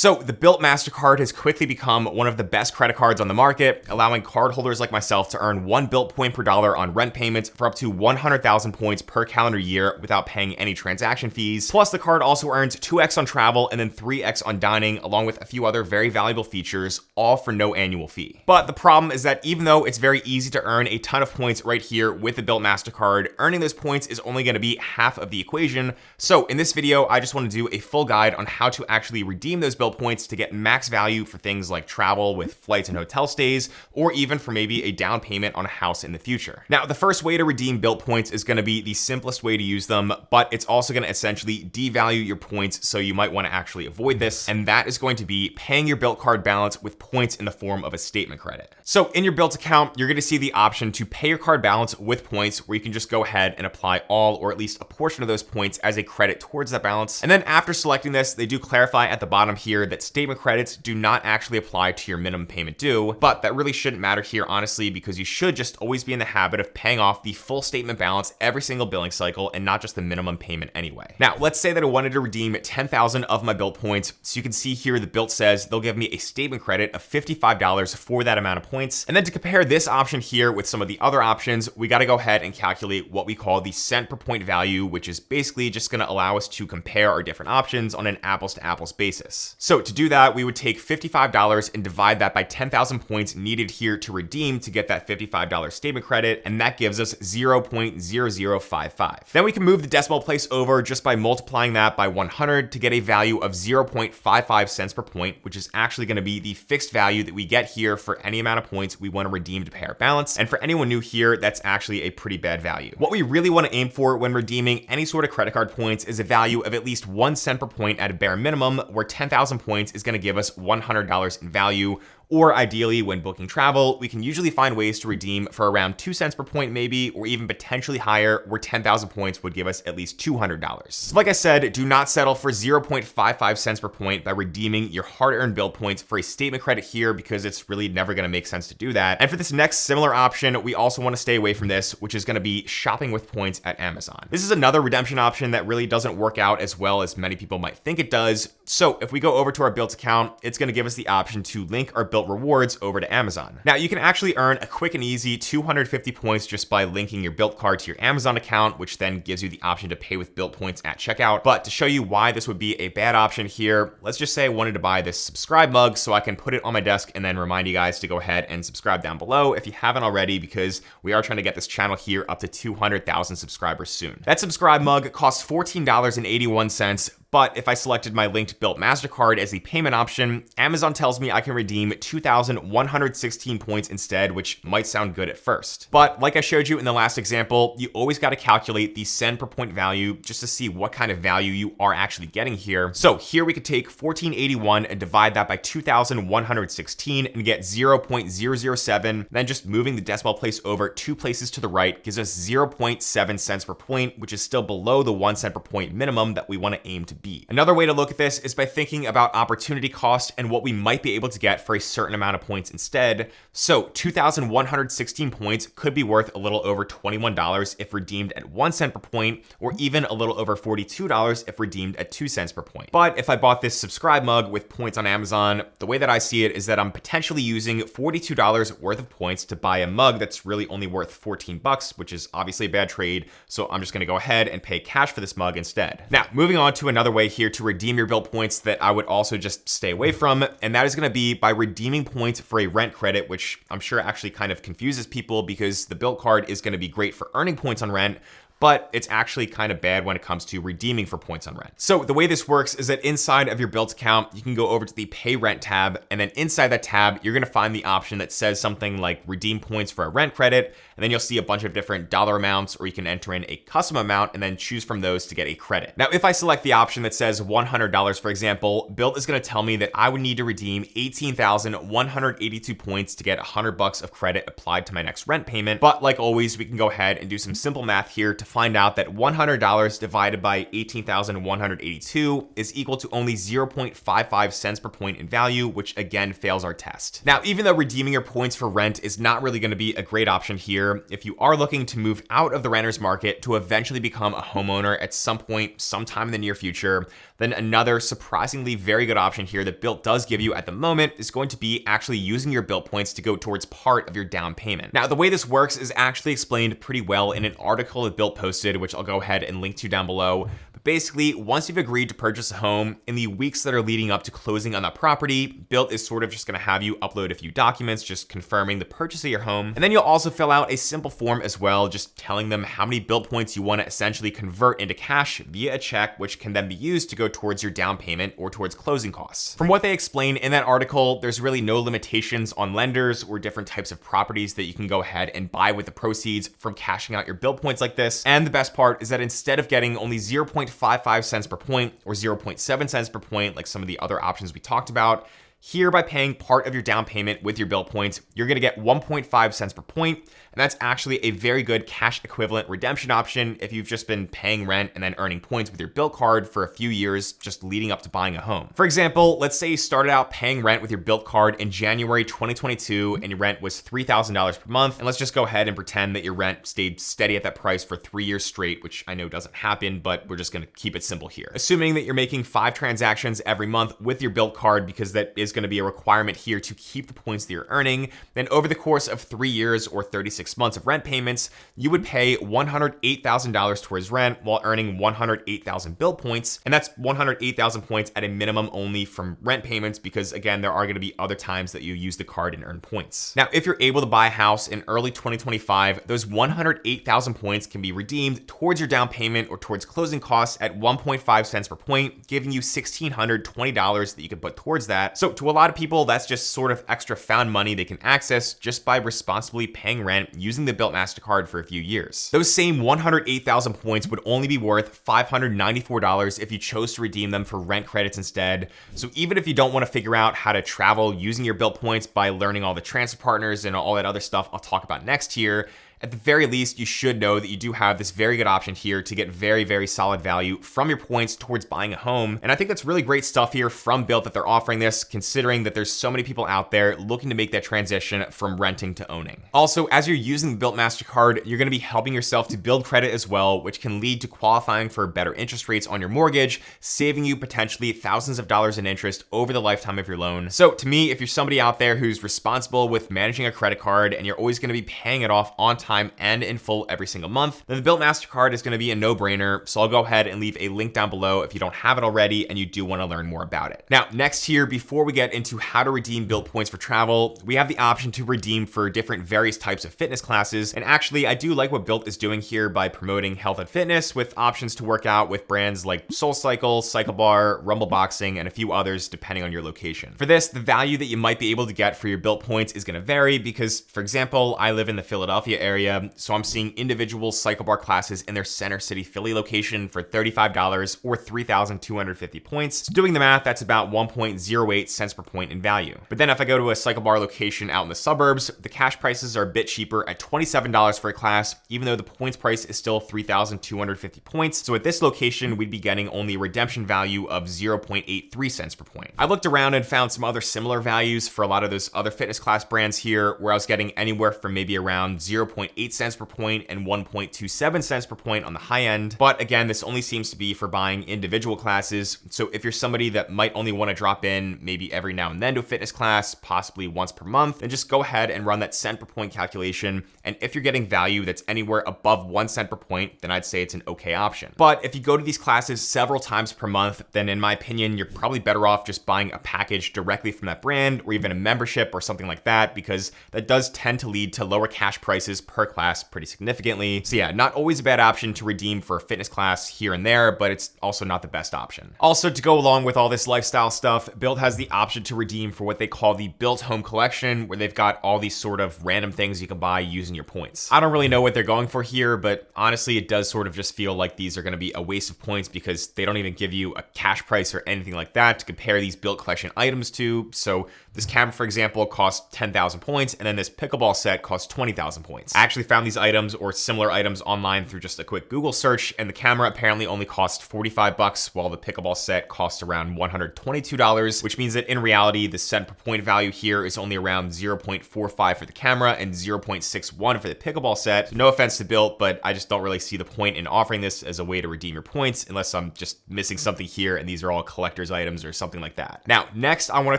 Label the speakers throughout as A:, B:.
A: So the Bilt Mastercard has quickly become one of the best credit cards on the market, allowing cardholders like myself to earn 1 Bilt point per dollar on rent payments for up to 100,000 points per calendar year without paying any transaction fees. Plus, the card also earns 2x on travel and then 3x on dining, along with a few other very valuable features, all for no annual fee. But the problem is that even though it's very easy to earn a ton of points right here with the Bilt Mastercard, earning those points is only going to be half of the equation. So in this video, I just want to do a full guide on how to actually redeem those Bilt points to get max value for things like travel with flights and hotel stays, or even for maybe a down payment on a house in the future. Now, the first way to redeem Bilt points is going to be the simplest way to use them, but it's also going to essentially devalue your points, so you might want to actually avoid this, and that is going to be paying your Bilt card balance with points in the form of a statement credit. So in your Bilt account, you're going to see the option to pay your card balance with points, where you can just go ahead and apply all or at least a portion of those points as a credit towards that balance. And then after selecting this, they do clarify at the bottom here that statement credits do not actually apply to your minimum payment due, but that really shouldn't matter here, honestly, because you should just always be in the habit of paying off the full statement balance every single billing cycle and not just the minimum payment anyway. Now, let's say that I wanted to redeem 10,000 of my Bilt points. So you can see here the Bilt says they'll give me a statement credit of $55 for that amount of points. And then to compare this option here with some of the other options, we got to go ahead and calculate what we call the cent per point value, which is basically just going to allow us to compare our different options on an apples to apples basis. So to do that, we would take $55 and divide that by 10,000 points needed here to redeem to get that $55 statement credit, and that gives us 0.0055. Then we can move the decimal place over just by multiplying that by 100 to get a value of 0.55 cents per point, which is actually going to be the fixed value that we get here for any amount of points we want to redeem to pay our balance. And for anyone new here, that's actually a pretty bad value. What we really want to aim for when redeeming any sort of credit card points is a value of at least 1 cent per point at a bare minimum, where 10,000 points is going to give us $100 in value. Or ideally, when booking travel, we can usually find ways to redeem for around 2 cents per point maybe, or even potentially higher, where 10,000 points would give us at least $200. So like I said, do not settle for 0.55 cents per point by redeeming your hard-earned Bilt points for a statement credit here, because it's really never going to make sense to do that. And for this next similar option, we also want to stay away from this, which is going to be shopping with points at Amazon. This is another redemption option that really doesn't work out as well as many people might think it does. So if we go over to our Bilt account, it's going to give us the option to link our Bilt Rewards over to Amazon. Now, you can actually earn a quick and easy 250 points just by linking your Bilt card to your Amazon account, which then gives you the option to pay with Bilt points at checkout. But to show you why this would be a bad option here, let's just say I wanted to buy this subscribe mug so I can put it on my desk and then remind you guys to go ahead and subscribe down below if you haven't already, because we are trying to get this channel here up to 200,000 subscribers soon. That subscribe mug costs $14.81. But if I selected my linked Bilt Mastercard as the payment option, Amazon tells me I can redeem 2,116 points instead, which might sound good at first. But like I showed you in the last example, you always got to calculate the cent per point value just to see what kind of value you are actually getting here. So here we could take 1481 and divide that by 2,116 and get 0.007. Then just moving the decimal place over 2 places to the right gives us 0.7 cents per point, which is still below the 1 cent per point minimum that we want to aim to be. Another way to look at this is by thinking about opportunity cost and what we might be able to get for a certain amount of points instead. So 2,116 points could be worth a little over $21 if redeemed at 1 cent per point, or even a little over $42 if redeemed at 2 cents per point. But if I bought this subscribe mug with points on Amazon, the way that I see it is that I'm potentially using $42 worth of points to buy a mug that's really only worth 14 bucks, which is obviously a bad trade. So I'm just going to go ahead and pay cash for this mug instead. Now, moving on to another way here to redeem your Bilt points that I would also just stay away from, and that is going to be by redeeming points for a rent credit, which I'm sure actually kind of confuses people, because the Bilt card is going to be great for earning points on rent, but it's actually kind of bad when it comes to redeeming for points on rent. So the way this works is that inside of your Bilt account, you can go over to the Pay Rent tab, and then inside that tab, you're gonna find the option that says something like redeem points for a rent credit, and then you'll see a bunch of different dollar amounts, or you can enter in a custom amount and then choose from those to get a credit. Now, if I select the option that says $100, for example, Bilt is gonna tell me that I would need to redeem 18,182 points to get 100 bucks of credit applied to my next rent payment. But like always, we can go ahead and do some simple math here to find out that $100 divided by 18,182 is equal to only 0.55 cents per point in value, which again fails our test. Now, even though redeeming your points for rent is not really going to be a great option here, if you are looking to move out of the renter's market to eventually become a homeowner at some point, sometime in the near future, then another surprisingly very good option here that Bilt does give you at the moment is going to be actually using your Bilt points to go towards part of your down payment. Now, the way this works is actually explained pretty well in an article that Bilt posted, which I'll go ahead and link to down below. Basically, once you've agreed to purchase a home, in the weeks that are leading up to closing on that property, Bilt is sort of just going to have you upload a few documents just confirming the purchase of your home. And then you'll also fill out a simple form as well, just telling them how many Bilt points you want to essentially convert into cash via a check, which can then be used to go towards your down payment or towards closing costs. From what they explain in that article, there's really no limitations on lenders or different types of properties that you can go ahead and buy with the proceeds from cashing out your Bilt points like this. And the best part is that instead of getting only 0.55 cents per point or 0.7 cents per point, like some of the other options we talked about, here by paying part of your down payment with your Bilt points, you're going to get 1.5 cents per point. And that's actually a very good cash equivalent redemption option if you've just been paying rent and then earning points with your Bilt card for a few years just leading up to buying a home. For example, let's say you started out paying rent with your Bilt card in January 2022 and your rent was $3,000 per month. And let's just go ahead and pretend that your rent stayed steady at that price for 3 years straight, which I know doesn't happen, but we're just going to keep it simple here. Assuming that you're making 5 transactions every month with your Bilt card, because that is going to be a requirement here to keep the points that you're earning, then over the course of 3 years or 36 months of rent payments, you would pay $108,000 towards rent while earning 108,000 Bilt points. And that's 108,000 points at a minimum only from rent payments, because again, there are going to be other times that you use the card and earn points. Now, if you're able to buy a house in early 2025, those 108,000 points can be redeemed towards your down payment or towards closing costs at 1.5 cents per point, giving you $1,620 that you can put towards that. So to a lot of people, that's just sort of extra found money they can access just by responsibly paying rent using the Bilt Mastercard for a few years. Those same 108,000 points would only be worth $594 if you chose to redeem them for rent credits instead. So even if you don't want to figure out how to travel using your Bilt points by learning all the transfer partners and all that other stuff I'll talk about next here, at the very least, you should know that you do have this very good option here to get very, very solid value from your points towards buying a home. And I think that's really great stuff here from Bilt that they're offering this, considering that there's so many people out there looking to make that transition from renting to owning. Also, as you're using the Bilt Mastercard, you're going to be helping yourself to build credit as well, which can lead to qualifying for better interest rates on your mortgage, saving you potentially thousands of dollars in interest over the lifetime of your loan. So to me, if you're somebody out there who's responsible with managing a credit card and you're always going to be paying it off on time and in full every single month, then the Bilt Mastercard is going to be a no-brainer. So I'll go ahead and leave a link down below if you don't have it already and you do want to learn more about it. Now, next here, before we get into how to redeem Bilt points for travel, we have the option to redeem for different various types of fitness classes. And actually, I do like what Bilt is doing here by promoting health and fitness with options to work out with brands like SoulCycle, Cycle Bar, Rumble Boxing, and a few others depending on your location. For this, the value that you might be able to get for your Bilt points is going to vary because, for example, I live in the Philadelphia area, so I'm seeing individual Cycle Bar classes in their Center City, Philly location for $35 or 3,250 points. So doing the math, that's about 1.08 cents per point in value. But then if I go to a Cycle Bar location out in the suburbs, the cash prices are a bit cheaper at $27 for a class, even though the points price is still 3,250 points. So at this location, we'd be getting only a redemption value of 0.83 cents per point. I looked around and found some other similar values for a lot of those other fitness class brands here, where I was getting anywhere from maybe around 0.8 cents per point and 1.27 cents per point on the high end. But again, this only seems to be for buying individual classes. So if you're somebody that might only want to drop in maybe every now and then to a fitness class, possibly once per month, then just go ahead and run that cent per point calculation. And if you're getting value that's anywhere above 1 cent per point, then I'd say it's an okay option. But if you go to these classes several times per month, then in my opinion, you're probably better off just buying a package directly from that brand or even a membership or something like that, because that does tend to lead to lower cash prices per class pretty significantly. So yeah, not always a bad option to redeem for a fitness class here and there, but it's also not the best option. Also, to go along with all this lifestyle stuff, Bilt has the option to redeem for what they call the Bilt Home Collection, where they've got all these sort of random things you can buy using your points. I don't really know what they're going for here, but honestly, it does sort of just feel like these are going to be a waste of points because they don't even give you a cash price or anything like that to compare these Bilt Collection items to. So this camera, for example, costs 10,000 points, and then this pickleball set costs 20,000 points. I actually found these items or similar items online through just a quick Google search, and the camera apparently only cost $45, while the pickleball set cost around $122, which means that in reality, the cent per point value here is only around 0.45 for the camera and 0.61 for the pickleball set. So no offense to Bilt, but I just don't really see the point in offering this as a way to redeem your points unless I'm just missing something here and these are all collector's items or something like that. Now, next, I want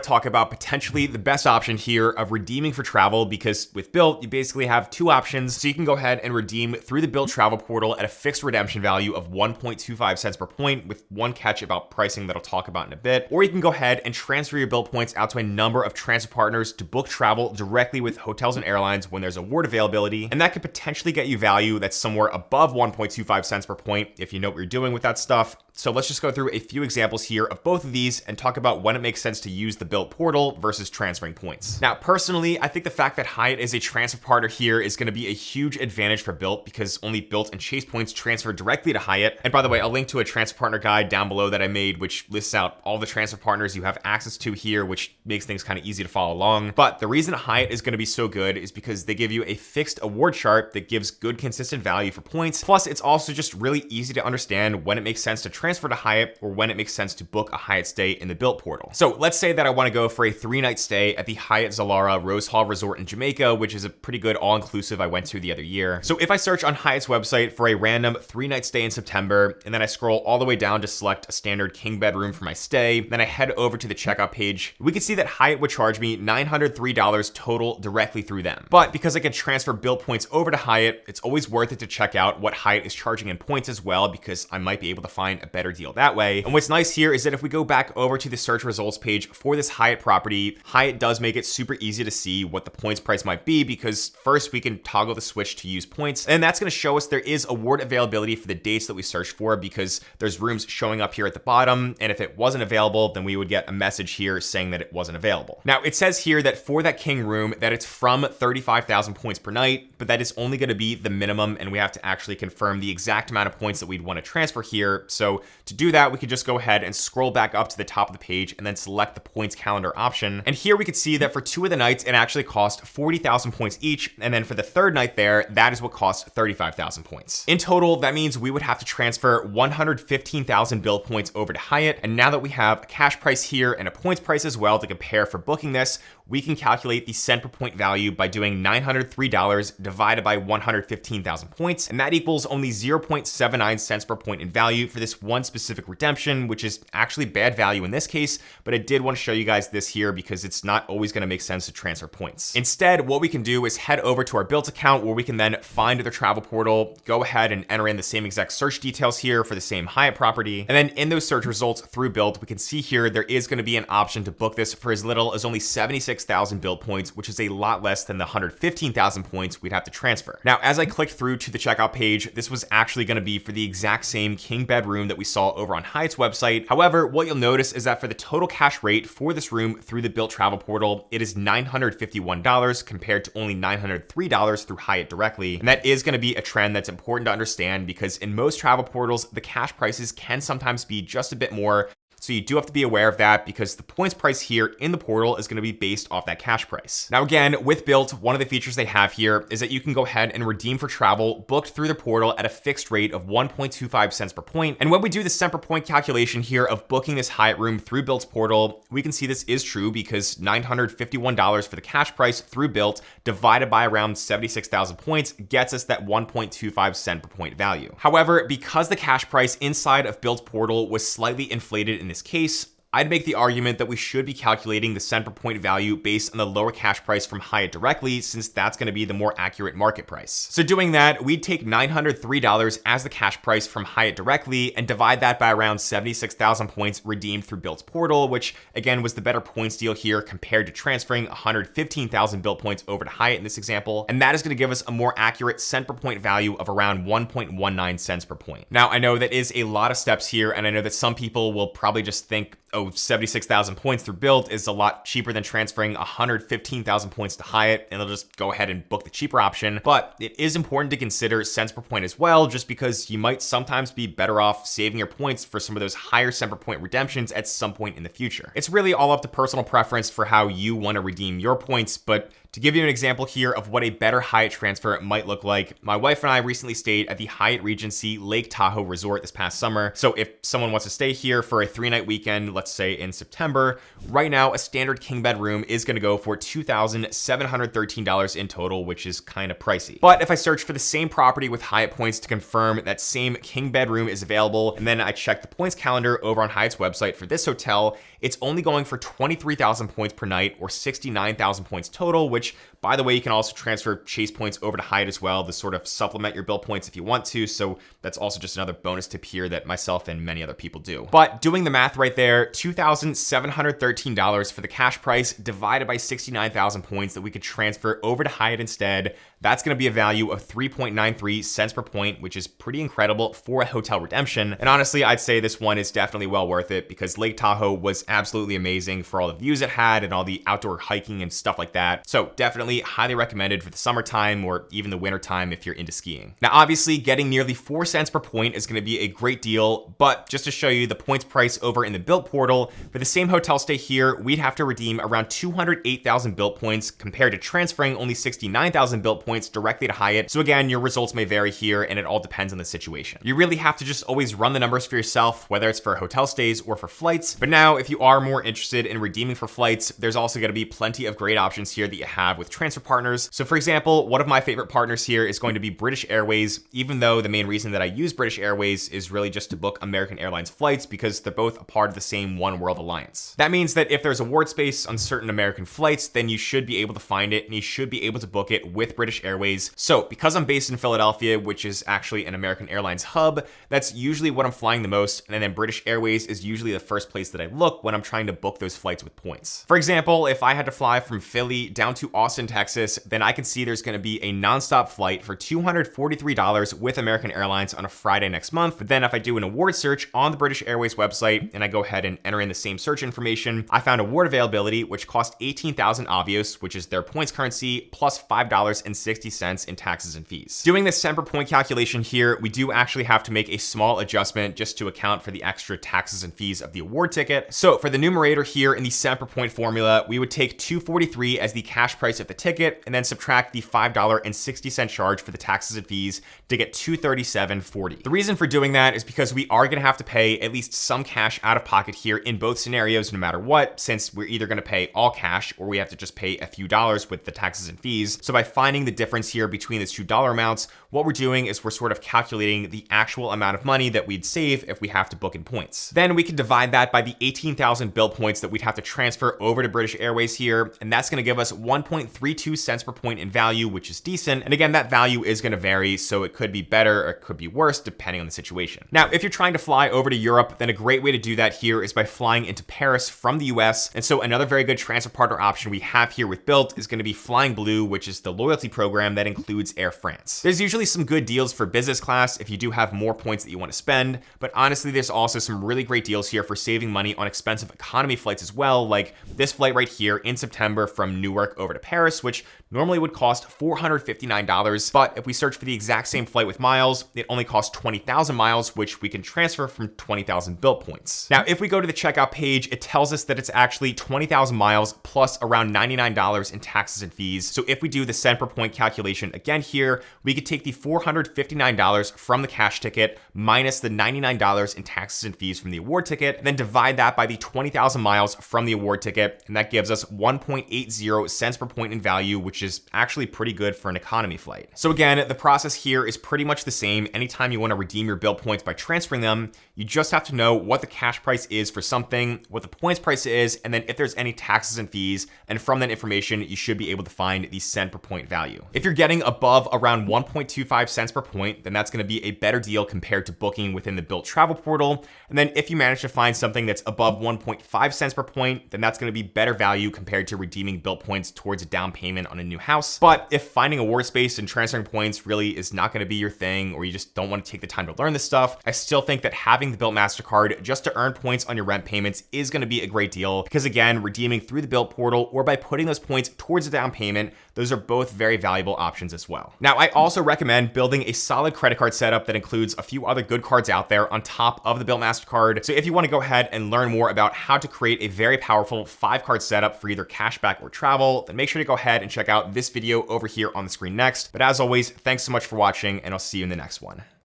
A: to talk about potentially the best option here of redeeming for travel, because with Bilt, you basically have two options. So you can go ahead and redeem through the Bilt travel portal at a fixed redemption value of 1.25 cents per point, with one catch about pricing that I'll talk about in a bit. Or you can go ahead and transfer your Bilt points out to a number of transfer partners to book travel directly with hotels and airlines when there's award availability. And that could potentially get you value that's somewhere above 1.25 cents per point if you know what you're doing with that stuff. So let's just go through a few examples here of both of these and talk about when it makes sense to use the Bilt portal versus transferring points. Now, personally, I think the fact that Hyatt is a transfer partner here is going to be a huge advantage for Bilt, because only Bilt and Chase points transfer directly to Hyatt. And by the way, I'll link to a transfer partner guide down below that I made, which lists out all the transfer partners you have access to here, which makes things kind of easy to follow along. But the reason Hyatt is going to be so good is because they give you a fixed award chart that gives good consistent value for points. Plus, it's also just really easy to understand when it makes sense to transfer to Hyatt or when it makes sense to book a Hyatt stay in the Bilt portal. So let's say that I want to go for a 3-night stay at the Hyatt Zilara Rose Hall Resort in Jamaica, which is a pretty good all-inclusive I went to the other year. So if I search on Hyatt's website for a random 3-night stay in September, and then I scroll all the way down to select a standard king bedroom for my stay, then I head over to the checkout page, we can see that Hyatt would charge me $903 total directly through them. But because I can transfer Bilt points over to Hyatt, it's always worth it to check out what Hyatt is charging in points as well, because I might be able to find a better deal that way. And what's nice here is that if we go back over to the search results page for this Hyatt property, Hyatt does make it super easy to see what the points price might be, because first we can toggle the switch to use points, and that's going to show us there is award availability for the dates that we searched for, because there's rooms showing up here at the bottom, and if it wasn't available, then we would get a message here saying that it wasn't available. Now, it says here that for that king room that it's from 35,000 points per night, but that is only going to be the minimum, and we have to actually confirm the exact amount of points that we'd want to transfer here. So to do that, we could just go ahead and scroll back up to the top of the page and then select the points calendar option. And here we could see that for 2 of the nights, it actually cost 40,000 points each. And then for the 3rd night there, that is what cost 35,000 points. In total, that means we would have to transfer 115,000 Bilt points over to Hyatt. And now that we have a cash price here and a points price as well to compare for booking this, we can calculate the cent per point value by doing $903 divided by 115,000 points. And that equals only 0.79 cents per point in value for this one specific redemption, which is actually bad value in this case, but I did want to show you guys this here because it's not always going to make sense to transfer points. Instead, what we can do is head over to our Bilt account, where we can then find their travel portal, go ahead and enter in the same exact search details here for the same Hyatt property. And then in those search results through Bilt, we can see here there is going to be an option to book this for as little as only 76,000 Bilt points, which is a lot less than the 115,000 points we'd have to transfer. Now, as I clicked through to the checkout page, this was actually going to be for the exact same king bedroom that we saw over on Hyatt's website. However, what you'll notice is that for the total cash rate for this room through the Bilt travel portal, it is $951 compared to only $903 through Hyatt directly. And that is going to be a trend that's important to understand, because in most travel portals, the cash prices can sometimes be just a bit more. So you do have to be aware of that, because the points price here in the portal is going to be based off that cash price. Now, again, with Bilt, one of the features they have here is that you can go ahead and redeem for travel booked through the portal at a fixed rate of 1.25 cents per point. And when we do the cent per point calculation here of booking this Hyatt room through Bilt's portal, we can see this is true, because $951 for the cash price through Bilt divided by around 76,000 points gets us that 1.25 cent per point value. However, because the cash price inside of Bilt's portal was slightly inflated in this case, I'd make the argument that we should be calculating the cent per point value based on the lower cash price from Hyatt directly, since that's going to be the more accurate market price. So doing that, we'd take $903 as the cash price from Hyatt directly and divide that by around 76,000 points redeemed through Bilt's portal, which again was the better points deal here compared to transferring 115,000 Bilt points over to Hyatt in this example. And that is going to give us a more accurate cent per point value of around 1.19 cents per point. Now, I know that is a lot of steps here, and I know that some people will probably just think, 76,000 points through Bilt is a lot cheaper than transferring 115,000 points to Hyatt, and they'll just go ahead and book the cheaper option. But it is important to consider cents per point as well, just because you might sometimes be better off saving your points for some of those higher cent per point redemptions at some point in the future. It's really all up to personal preference for how you want to redeem your points, but to give you an example here of what a better Hyatt transfer might look like, my wife and I recently stayed at the Hyatt Regency Lake Tahoe Resort this past summer. So if someone wants to stay here for a 3-night weekend, let's say in September, right now a standard king bed room is going to go for $2,713 in total, which is kind of pricey. But if I search for the same property with Hyatt points to confirm that same king bed room is available, and then I check the points calendar over on Hyatt's website for this hotel, it's only going for 23,000 points per night, or 69,000 points total, which, by the way, you can also transfer Chase points over to Hyatt as well to sort of supplement your Bilt points if you want to. So that's also just another bonus tip here that myself and many other people do. But doing the math right there, $2,713 for the cash price divided by 69,000 points that we could transfer over to Hyatt instead, that's going to be a value of 3.93 cents per point, which is pretty incredible for a hotel redemption. And honestly, I'd say this one is definitely well worth it because Lake Tahoe was absolutely amazing for all the views it had and all the outdoor hiking and stuff like that. So definitely highly recommended for the summertime or even the wintertime if you're into skiing. Now, obviously, getting nearly 4 cents per point is going to be a great deal, but just to show you the points price over in the Bilt portal, for the same hotel stay here, we'd have to redeem around 208,000 Bilt points compared to transferring only 69,000 Bilt points directly to Hyatt. So again, your results may vary here and it all depends on the situation. You really have to just always run the numbers for yourself, whether it's for hotel stays or for flights. But now, if you are more interested in redeeming for flights, there's also going to be plenty of great options here that you have with transfer partners. So for example, one of my favorite partners here is going to be British Airways, even though the main reason that I use British Airways is really just to book American Airlines flights because they're both a part of the same One World Alliance. That means that if there's award space on certain American flights, then you should be able to find it and you should be able to book it with British Airways. So because I'm based in Philadelphia, which is actually an American Airlines hub, that's usually what I'm flying the most. And then British Airways is usually the first place that I look when I'm trying to book those flights with points. For example, if I had to fly from Philly down to Austin, Texas, then I can see there's going to be a nonstop flight for $243 with American Airlines on a Friday next month. But then if I do an award search on the British Airways website and I go ahead and enter in the same search information, I found award availability, which cost 18,000 Avios, which is their points currency, plus $5.60 in taxes and fees. Doing this cent per point calculation here, we do actually have to make a small adjustment just to account for the extra taxes and fees of the award ticket. So for the numerator here in the cent per point formula, we would take $243 as the cash price of the ticket and then subtract the $5.60 charge for the taxes and fees to get $237.40. The reason for doing that is because we are going to have to pay at least some cash out of pocket here in both scenarios, no matter what, since we're either going to pay all cash or we have to just pay a few dollars with the taxes and fees. So by finding the difference here between these two dollar amounts, what we're doing is we're sort of calculating the actual amount of money that we'd save if we have to book in points. Then we can divide that by the 18,000 Bilt points that we'd have to transfer over to British Airways here, and that's going to give us 1.32 cents per point in value, which is decent. And again, that value is going to vary, so it could be better or it could be worse depending on the situation. Now, if you're trying to fly over to Europe, then a great way to do that here is by flying into Paris from the US. And so another very good transfer partner option we have here with Bilt is going to be Flying Blue, which is the loyalty program that includes Air France. There's usually some good deals for business class if you do have more points that you want to spend, but honestly, there's also some really great deals here for saving money on expensive economy flights as well, like this flight right here in September from Newark over to Paris, which normally would cost $459, but if we search for the exact same flight with miles, it only costs 20,000 miles, which we can transfer from 20,000 Bilt points. Now, if we go to the checkout page, it tells us that it's actually 20,000 miles plus around $99 in taxes and fees. So if we do the cent per point calculation again here, we could take the $459 from the cash ticket minus the $99 in taxes and fees from the award ticket, and then divide that by the 20,000 miles from the award ticket, and that gives us 1.80 cents per point in value, which is actually pretty good for an economy flight. So again, the process here is pretty much the same. Anytime you want to redeem your Bilt points by transferring them, you just have to know what the cash price is for something, what the points price is, and then if there's any taxes and fees, and from that information, you should be able to find the cent per point value. If you're getting above around 1.25 cents per point, then that's going to be a better deal compared to booking within the Bilt travel portal. And then if you manage to find something that's above 1.5 cents per point, then that's going to be better value compared to redeeming Bilt points towards a down payment on a new house. But if finding award space and transferring points really is not going to be your thing, or you just don't want to take the time to learn this stuff, I still think that having having the Bilt Mastercard just to earn points on your rent payments is going to be a great deal because, again, redeeming through the Bilt portal or by putting those points towards a down payment, those are both very valuable options as well. Now, I also recommend building a solid credit card setup that includes a few other good cards out there on top of the Bilt Mastercard. So if you want to go ahead and learn more about how to create a very powerful 5-card setup for either cashback or travel, then make sure to go ahead and check out this video over here on the screen next. But as always, thanks so much for watching, and I'll see you in the next one.